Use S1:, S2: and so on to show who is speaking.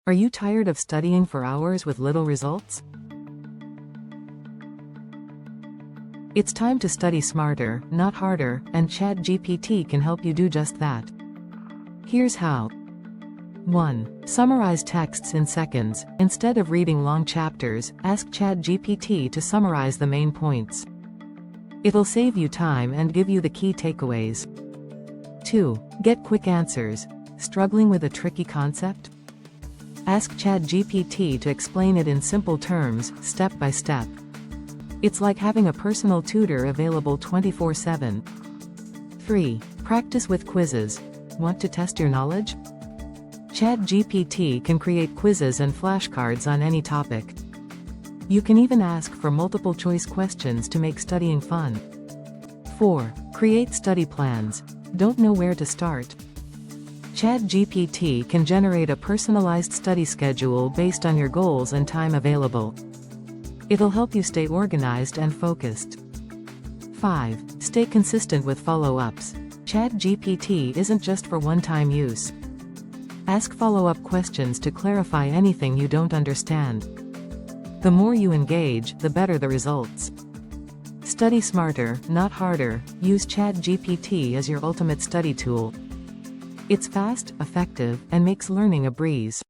S1: Are you tired of studying for hours with little results? It's time to study smarter, not harder, and ChatGPT can help you do just that. Here's how. 1. Summarize texts in seconds. Instead of reading long chapters, ask ChatGPT to summarize the main points. It'll save you time and give you the key takeaways. 2. Get quick answers. Struggling with a tricky concept? Ask ChatGPT to explain it in simple terms, step by step. It's like having a personal tutor available 24/7. 3. Practice with quizzes. Want to test your knowledge? ChatGPT can create quizzes and flashcards on any topic. You can even ask for multiple choice questions to make studying fun. 4. Create study plans. Don't know where to start? ChatGPT can generate a personalized study schedule based on your goals and time available. It'll help you stay organized and focused. 5. Stay consistent with follow-ups. ChatGPT isn't just for one-time use. Ask follow-up questions to clarify anything you don't understand. The more you engage, the better the results. Study smarter, not harder. Use ChatGPT as your ultimate study tool. It's fast, effective, and makes learning a breeze.